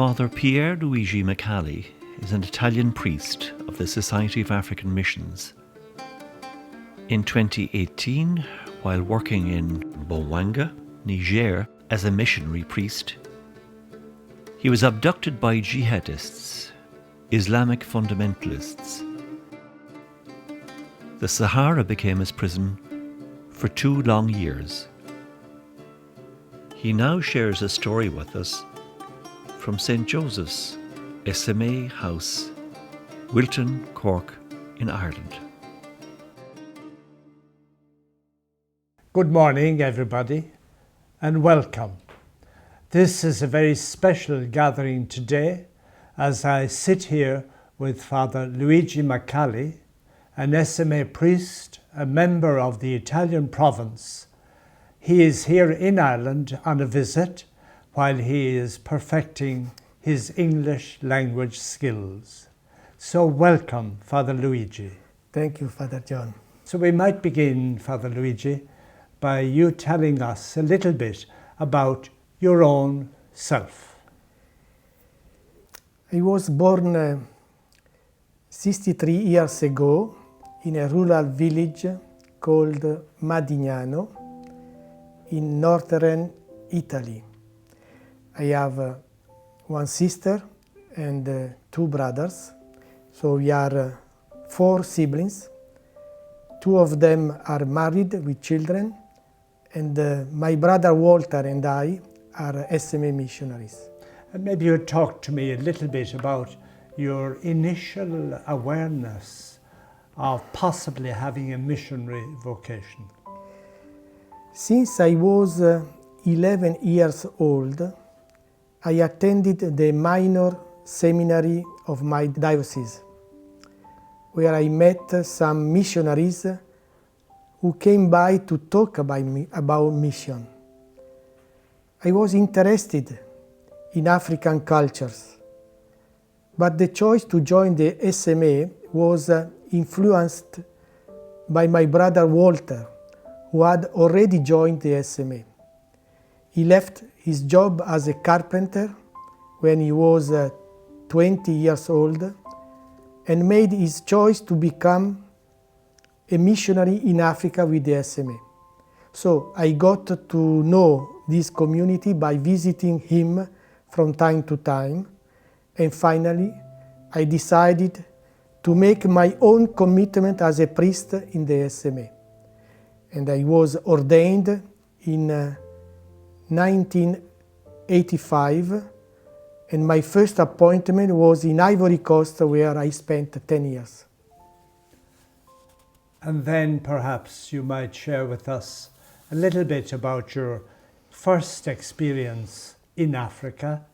Father Pier Luigi Maccalli is an Italian priest of the Society of African Missions. In 2018, while working in Bouanga, Niger, as a missionary priest, he was abducted by jihadists, Islamic fundamentalists. The Sahara became his prison for 2 long years. He now shares a story with us from St Joseph's SMA House Wilton, Cork in Ireland. Good morning, everybody, and welcome. This is a very special gathering today as I sit here with Father Luigi Maccalli, an SMA priest, a member of the Italian province. He is here in Ireland on a visit while he is perfecting his English language skills. So welcome, Father Luigi. Thank you, Father John. So we might begin, Father Luigi, by you telling us a little bit about your own self. I was born 63 years ago in a rural village called Madignano in northern Italy. I have one sister and 2 brothers, so we are 4 siblings. 2 of them are married with children, and my brother Walter and I are SMA missionaries. And maybe you talk to me a little bit about your initial awareness of possibly having a missionary vocation. Since I was 11 years old, I attended the minor seminary of my diocese, where I met some missionaries who came by to talk about mission. I was interested in African cultures, but the choice to join the SMA was influenced by my brother Walter, who had already joined the SMA. He left his job as a carpenter when he was 20 years old and made his choice to become a missionary in Africa with the SMA. So I got to know this community by visiting him from time to time, and finally I decided to make my own commitment as a priest in the SMA. And I was ordained in 1985, and my first appointment was in Ivory Coast, where I spent 10 years. And then perhaps you might share with us a little bit about your first experience in Africa.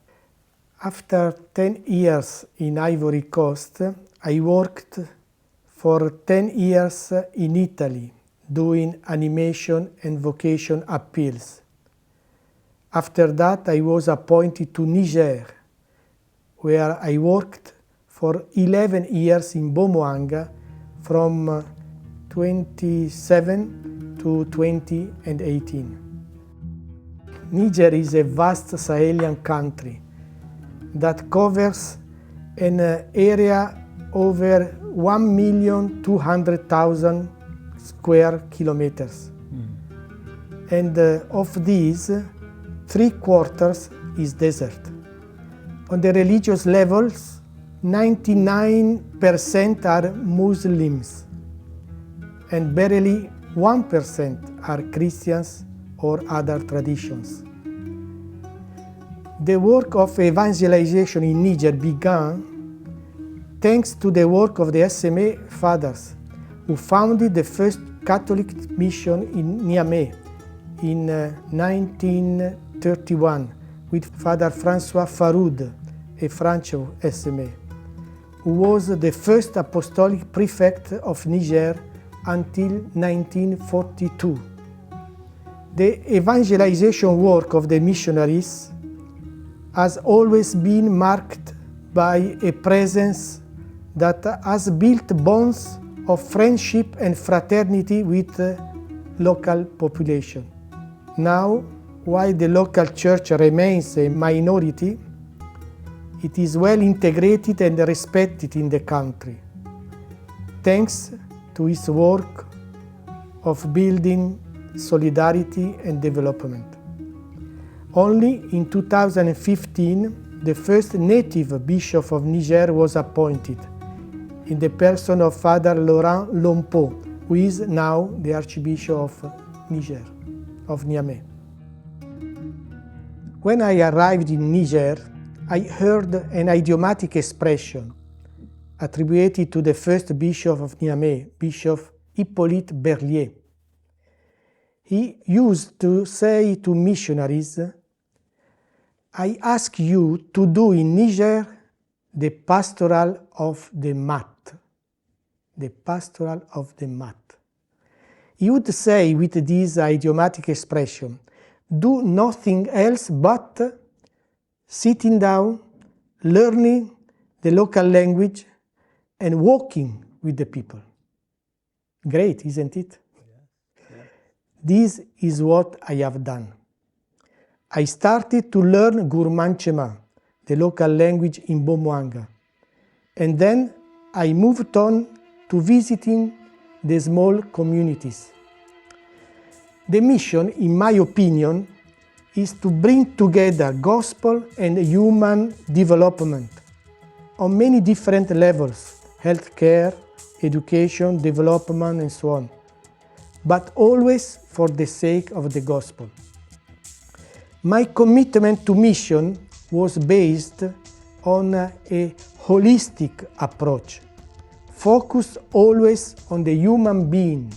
After 10 years in Ivory Coast, I worked for 10 years in Italy, doing animation and vocation appeals. After that, I was appointed to Niger, where I worked for 11 years in Bouanga from 27 to 2018. Niger is a vast Sahelian country that covers an area over 1,200,000 square kilometers. And of these, 3/4 is desert. On the religious levels, 99% are Muslims, and barely 1% are Christians or other traditions. The work of evangelization in Niger began thanks to the work of the SMA fathers, who founded the first Catholic mission in Niamey in 1931 with Father François Faroud, a French SMA, who was the first apostolic prefect of Niger until 1942. The evangelization work of the missionaries has always been marked by a presence that has built bonds of friendship and fraternity with the local population. Now, while the local church remains a minority, it is well integrated and respected in the country, thanks to his work of building solidarity and development. Only in 2015, the first native bishop of Niger was appointed, in the person of Father Laurent Lompo, who is now the Archbishop of Niger, of Niamey. When I arrived in Niger, I heard an idiomatic expression attributed to the first bishop of Niamey, Bishop Hippolyte Berlier. He used to say to missionaries, "I ask you to do in Niger the pastoral of the mat." The pastoral of the mat. He would say with this idiomatic expression, do nothing else but sitting down, learning the local language, and walking with the people. Great, isn't it? Yeah. This is what I have done. I started to learn Gurmanchema, the local language in Bomwanga, and then I moved on to visiting the small communities. The mission, in my opinion, is to bring together gospel and human development on many different levels, healthcare, education, development, and so on, but always for the sake of the gospel. My commitment to mission was based on a holistic approach, focused always on the human being,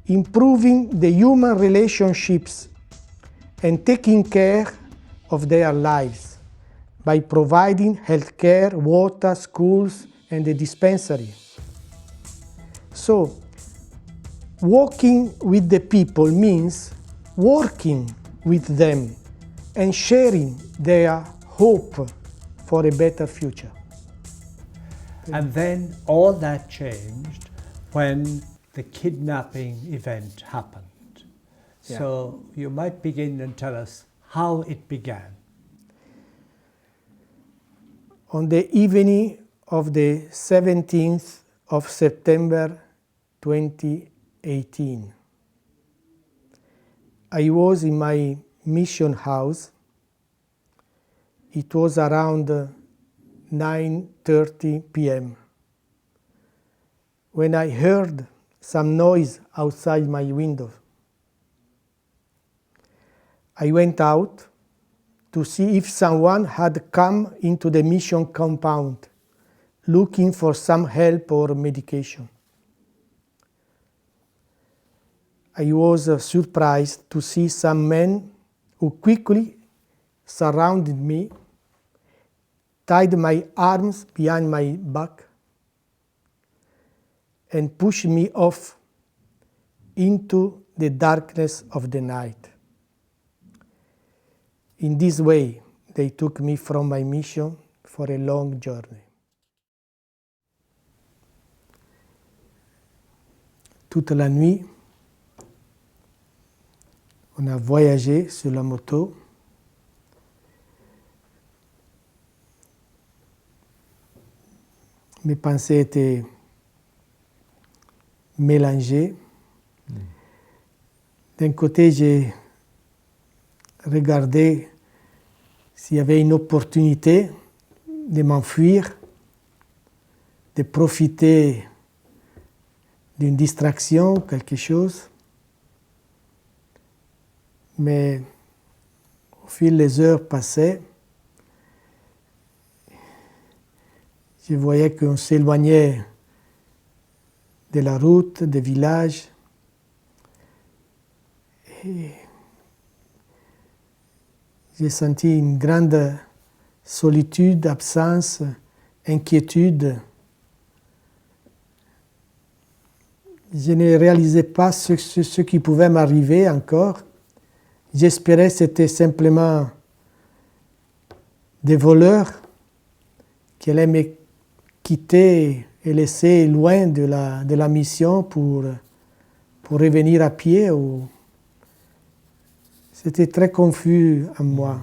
improving the human relationships and taking care of their lives by providing healthcare, water, schools, and a dispensary. So, walking with the people means working with them and sharing their hope for a better future. And then all that changed when the kidnapping event happened. Yeah. So you might begin and tell us how it began. On the evening of the 17th of September 2018, I was in my mission house. It was around 9:30 p.m. when I heard some noise outside my window. I went out to see if someone had come into the mission compound looking for some help or medication. I was surprised to see some men who quickly surrounded me, tied my arms behind my back, and pushed me off into the darkness of the night. In this way, they took me from my mission for a long journey. Toute la nuit, on a voyagé sur la moto. Mes pensées étaient mélangées. D'un côté, j'ai regardé s'il y avait une opportunité de m'enfuir, de profiter d'une distraction, quelque chose. Mais au fil des heures passaient, je voyais qu'on s'éloignait de la route, des villages. Et j'ai senti une grande solitude, absence, inquiétude. Je ne réalisais pas ce qui pouvait m'arriver encore. J'espérais que c'était simplement des voleurs qui allaient me quitter et laisser loin de la mission pour revenir à pied. C'était très confus à moi.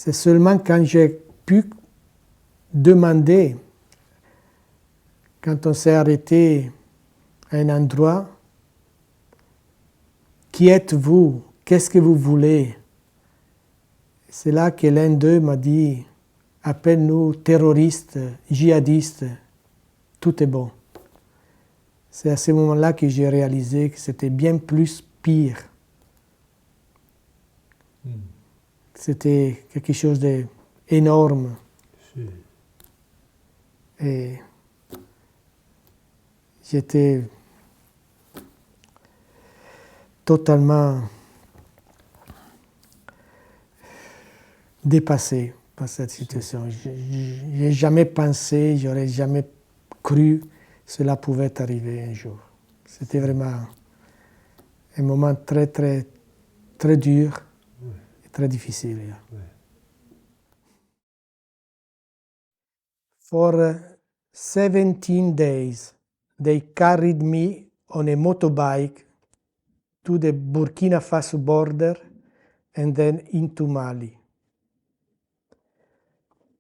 C'est seulement quand j'ai pu demander, quand on s'est arrêté à un endroit, qui êtes-vous? Qu'est-ce que vous voulez? C'est là que l'un d'eux m'a dit, appelle-nous terroristes, djihadistes, tout est bon. C'est à ce moment-là que j'ai réalisé que c'était bien plus pire. C'était quelque chose d'énorme. Si. Et j'étais totalement dépassé par cette situation. Je n'ai jamais pensé, j'aurais jamais cru que cela pouvait arriver un jour. C'était vraiment un moment très, très, très dur et très difficile. Yeah. Oui. For 17 days, they carried me on a motorbike to the Burkina Faso border and then into Mali.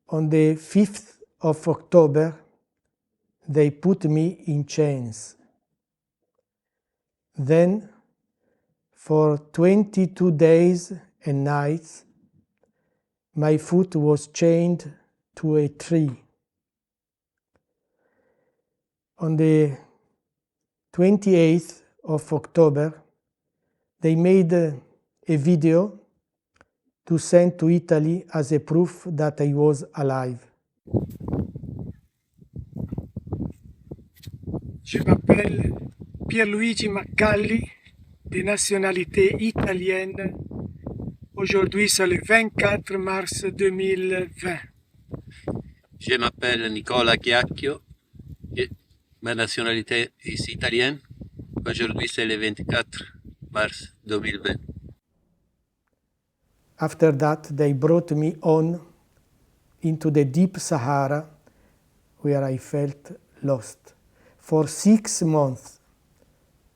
On the 5th of October, they put me in chains. Then, for 22 days and nights, my foot was chained to a tree. On the 28th of October, they made a video to send to Italy as a proof that I was alive. Je m'appelle Pier Luigi Maccalli, de nationalité italienne. Aujourd'hui, c'est le 24 mars 2020. Je m'appelle Nicola Chiacchio, ma nationalité est italienne. Aujourd'hui, c'est le 24 mars 2020. After that, they brought me on into the deep Sahara, where I felt lost. For 6 months,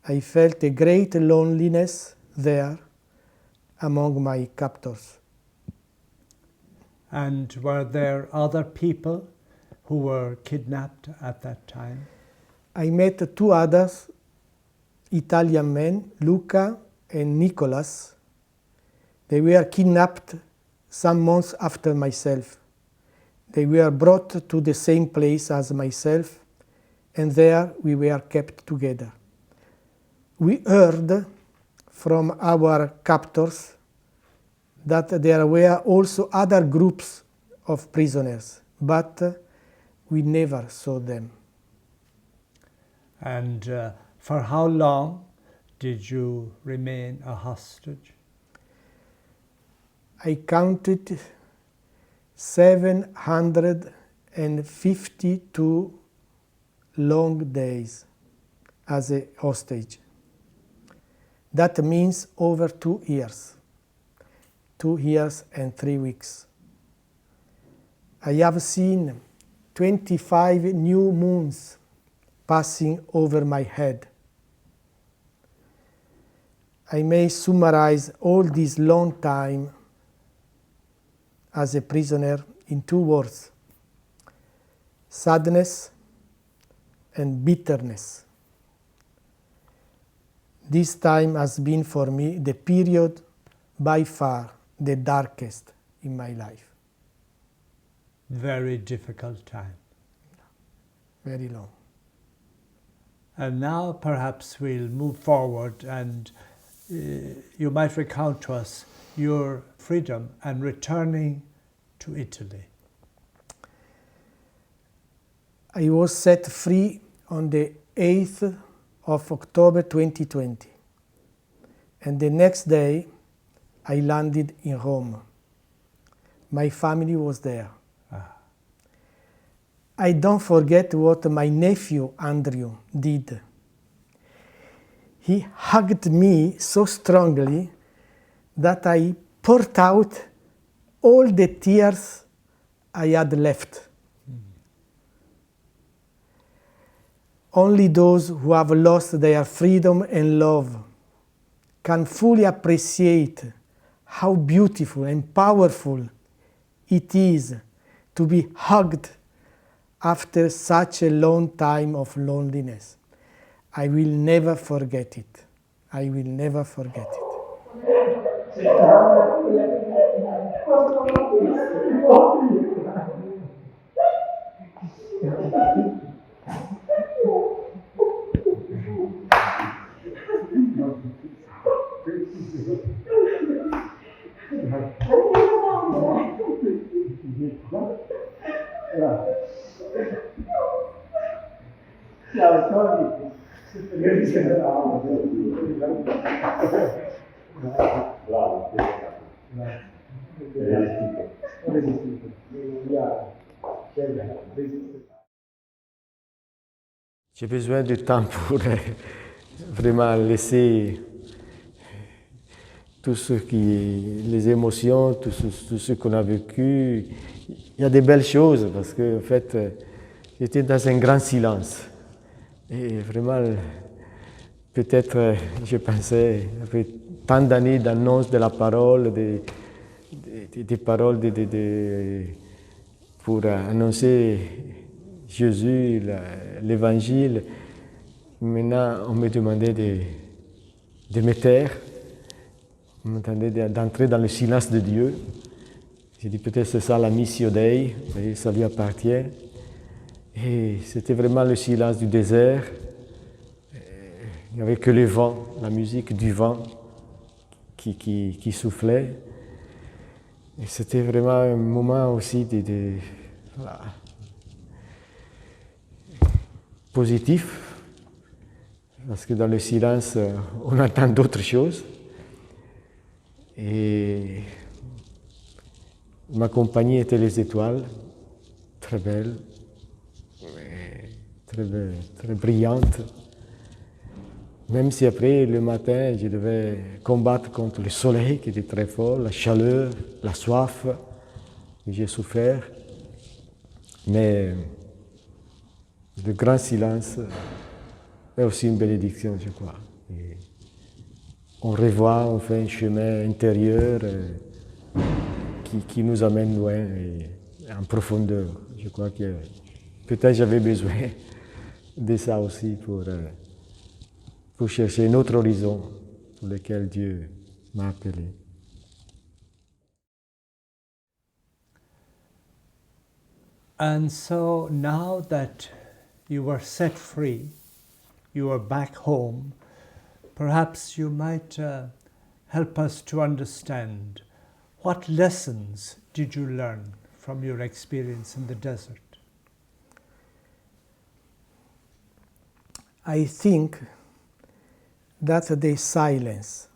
I felt a great loneliness there among my captors. And were there other people who were kidnapped at that time? I met 2 others, Italian men, Luca and Nicholas. They were kidnapped some months after myself. They were brought to the same place as myself, and there we were kept together. We heard from our captors that there were also other groups of prisoners, but we never saw them. And for how long did you remain a hostage? I counted 752 long days as a hostage. That means over 2 years. 2 years and 3 weeks. I have seen 25 new moons passing over my head. I may summarize all this long time as a prisoner in 2 words: sadness and bitterness. This time has been for me the period by far the darkest in my life. Very difficult time. Very long. And now perhaps we'll move forward and you might recount to us your freedom and returning to Italy. I was set free on the 8th of October 2020. And the next day, I landed in Rome. My family was there. I don't forget what my nephew Andrew did. He hugged me so strongly that I poured out all the tears I had left. Only those who have lost their freedom and love can fully appreciate how beautiful and powerful it is to be hugged after such a long time of loneliness. I will never forget it. I will never forget it. J'ai besoin de temps pour vraiment laisser tout ce les émotions, tout ce qu'on a vécu. Il y a des belles choses parce que en fait, j'étais dans un grand silence. Et vraiment, peut-être, je pensais, après tant d'années d'annonce de la parole, des paroles pour annoncer Jésus, l'évangile. Maintenant, on me demandait de me taire, on me demandait d'entrer dans le silence de Dieu. J'ai dit peut-être c'est ça la mission Dei, ça lui appartient. Et c'était vraiment le silence du désert. Il n'y avait que le vent, la musique du vent qui soufflait. Et c'était vraiment un moment aussi voilà, positif, parce que dans le silence, on entend d'autres choses. Et ma compagnie était les étoiles, très belles, très brillantes. Même si après, le matin, je devais combattre contre le soleil qui était très fort, la chaleur, la soif, que j'ai souffert. Mais le grand silence est aussi une bénédiction, je crois. Et on revoit, on fait un chemin intérieur qui nous amène loin et en profondeur. Je crois que peut-être j'avais besoin de ça aussi pour chercher un autre horizon pour lequel Dieu m'a appelé. And so now that you were set free, you are back home, perhaps you might help us to understand what lessons did you learn from your experience in the desert? I think that the silence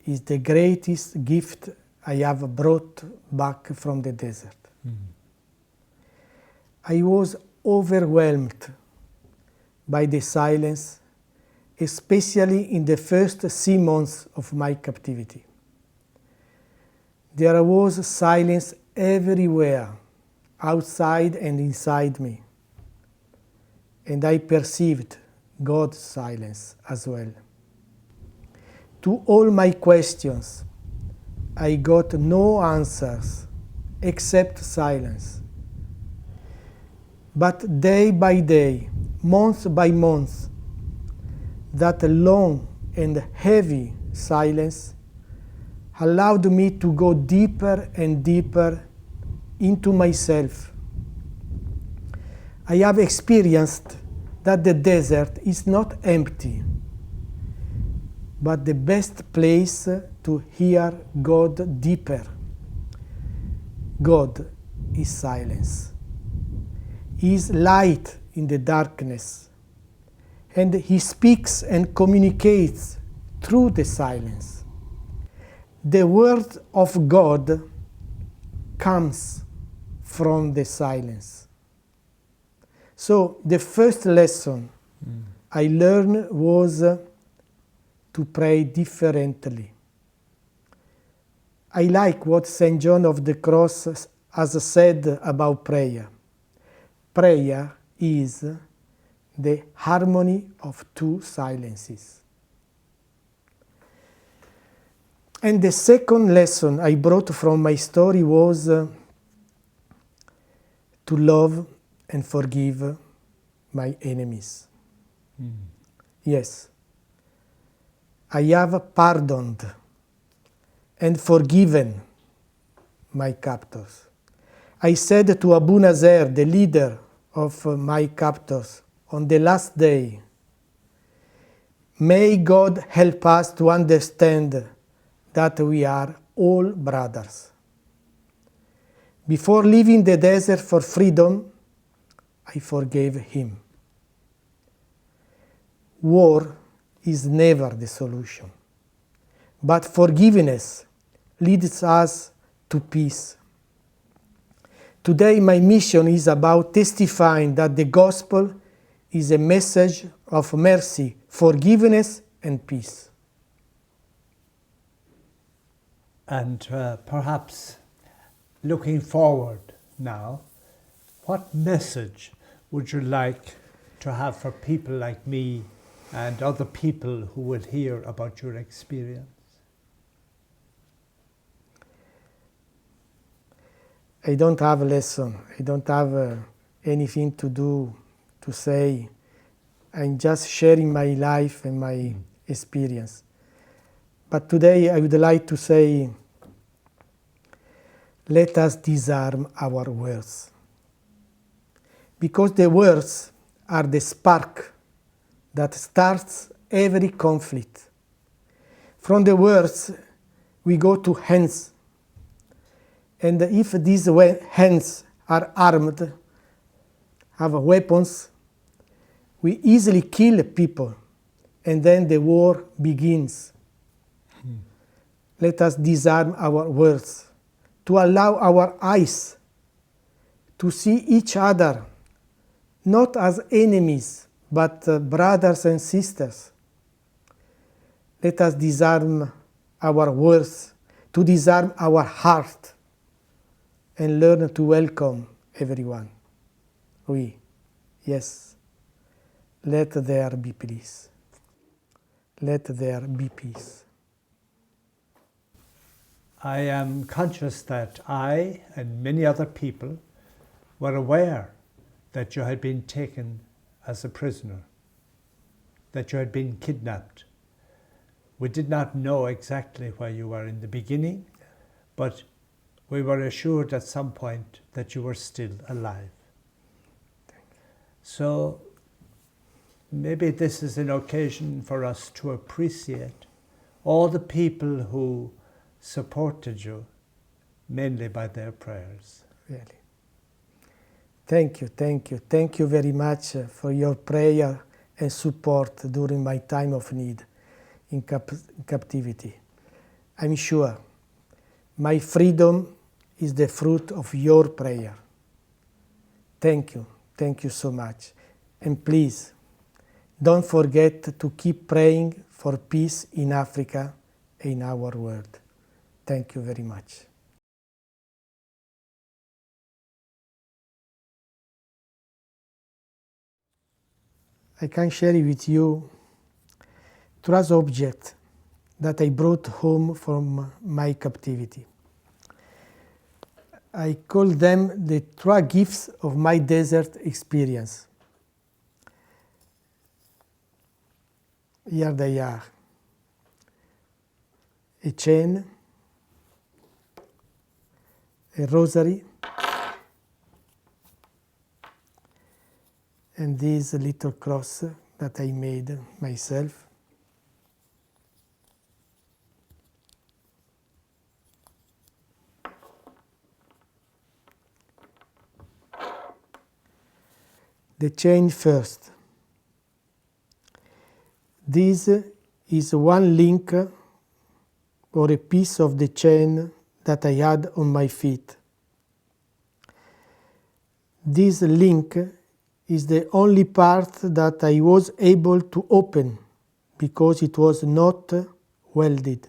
is the greatest gift I have brought back from the desert. I was overwhelmed by the silence, especially in the first 6 months of my captivity. There was silence everywhere, outside and inside me. And I perceived God's silence as well. To all my questions, I got no answers except silence. But day by day, month by month, that long and heavy silence allowed me to go deeper and deeper into myself. I have experienced that the desert is not empty, but the best place to hear God deeper. God is silence. He is light in the darkness, and He speaks and communicates through the silence. The word of God comes from the silence. So the first lesson I learned was to pray differently. I like what St. John of the Cross has said about prayer. Prayer is the harmony of two silences. And the second lesson I brought from my story was to love and forgive my enemies. Yes, I have pardoned and forgiven my captors. I said to Abu Nazer, the leader of my captors, on the last day, may God help us to understand that we are all brothers. Before leaving the desert for freedom, I forgave him. War is never the solution, but forgiveness leads us to peace. Today my mission is about testifying that the gospel is a message of mercy, forgiveness and peace. And perhaps looking forward now, what message would you like to have for people like me and other people who will hear about your experience? I don't have a lesson. I don't have anything to say. I'm just sharing my life and my experience. But today I would like to say, let us disarm our words. Because the words are the spark that starts every conflict. From the words we go to hands. And if these hands are armed, have weapons, we easily kill people, and then the war begins. Let us disarm our words, to allow our eyes to see each other, not as enemies, but brothers and sisters. Let us disarm our words, to disarm our heart, and learn to welcome everyone. Oui, yes. Let there be peace. Let there be peace. I am conscious that I and many other people were aware that you had been taken as a prisoner, that you had been kidnapped. We did not know exactly where you were in the beginning, but we were assured at some point that you were still alive. So maybe this is an occasion for us to appreciate all the people who supported you, mainly by their prayers. Really. Thank you, thank you. Thank you very much for your prayer and support during my time of need in captivity. I'm sure my freedom is the fruit of your prayer. Thank you so much. And please, don't forget to keep praying for peace in Africa and in our world. Thank you very much. I can share with you three objects that I brought home from my captivity. I call them the three gifts of my desert experience. Here they are. A chain, a rosary, and this little cross that I made myself. The chain first. This is one link or a piece of the chain that I had on my feet. This link is the only part that I was able to open because it was not welded.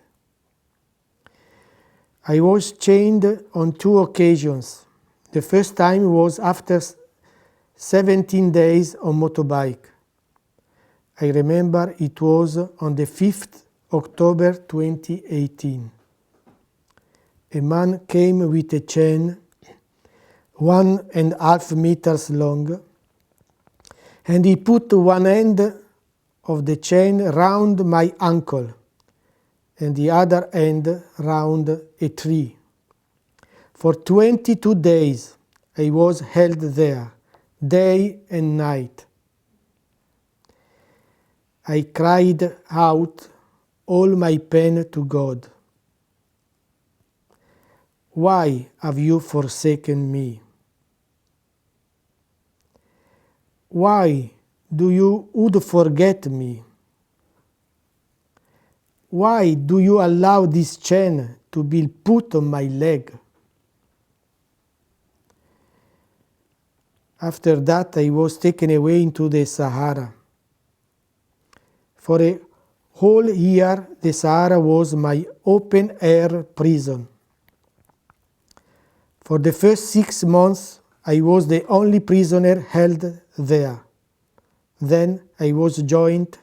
I was chained on 2 occasions. The first time was after 17 days on motorbike. I remember it was on the 5th October 2018. a man came with a chain 1.5 meters long, and he put one end of the chain round my ankle and the other end round a tree. For 22 days I was held there, day and night. I cried out all my pain to God. Why have you forsaken me? Why do you would forget me? Why do you allow this chain to be put on my leg? After that, I was taken away into the Sahara. For a whole year, the Sahara was my open-air prison. For the first 6 months, I was the only prisoner held there. Then I was joined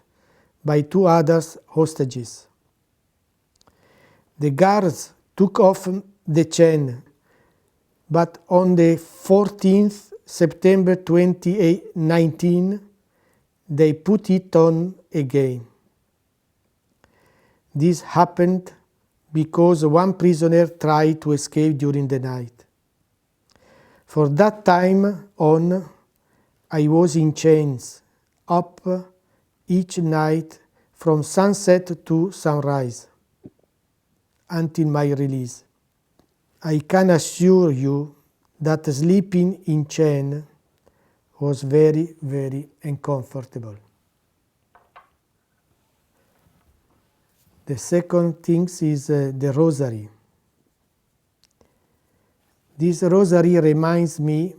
by 2 other hostages. The guards took off the chain, but on the 14th September 2019, they put it on again. This happened because one prisoner tried to escape during the night. For that time on, I was in chains, up each night from sunset to sunrise, until my release. I can assure you that sleeping in chain was very, very uncomfortable. The second thing is the rosary. This rosary reminds me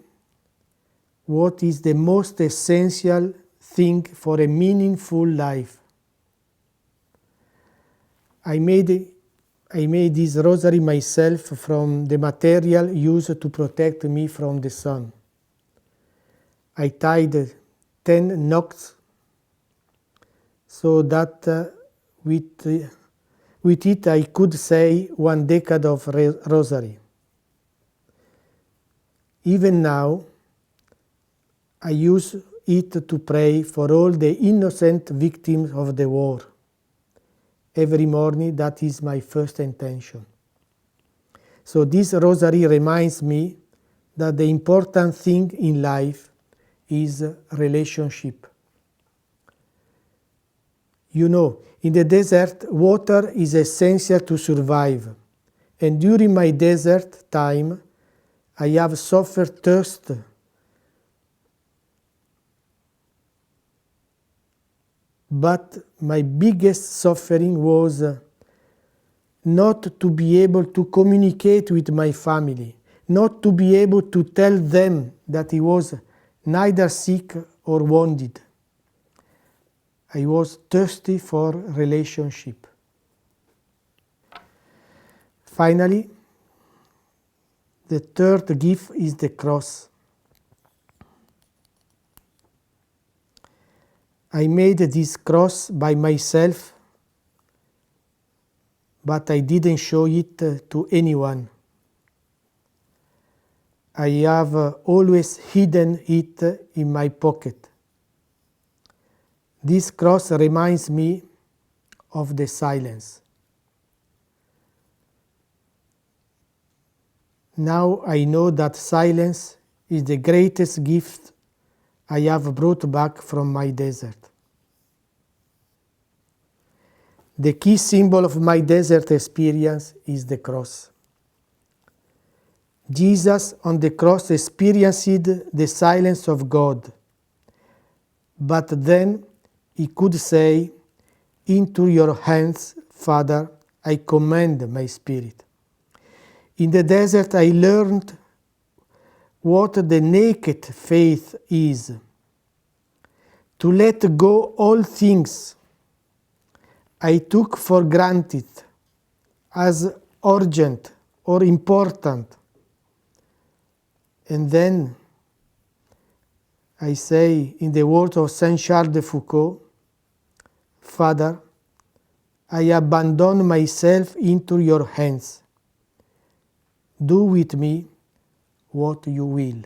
what is the most essential thing for a meaningful life. I made this rosary myself from the material used to protect me from the sun. I tied 10 knots so that with it I could say 1 decade of rosary. Even now, I use it to pray for all the innocent victims of the war. Every morning, that is my first intention. So this rosary reminds me that the important thing in life is relationship. You know, in the desert, water is essential to survive. And during my desert time, I have suffered thirst. But my biggest suffering was not to be able to communicate with my family, not to be able to tell them that I was neither sick or wounded. I was thirsty for relationship. Finally, the third gift is the cross. I made this cross by myself, but I didn't show it to anyone. I have always hidden it in my pocket. This cross reminds me of the silence. Now I know that silence is the greatest gift I have brought back from my desert. The key symbol of my desert experience is the cross. Jesus on the cross experienced the silence of God, but then he could say, "Into your hands, Father, I commend my spirit." In the desert I learned what the naked faith is. To let go all things I took for granted as urgent or important. And then I say in the words of Saint Charles de Foucault, "Father, I abandon myself into your hands. do with me what you will.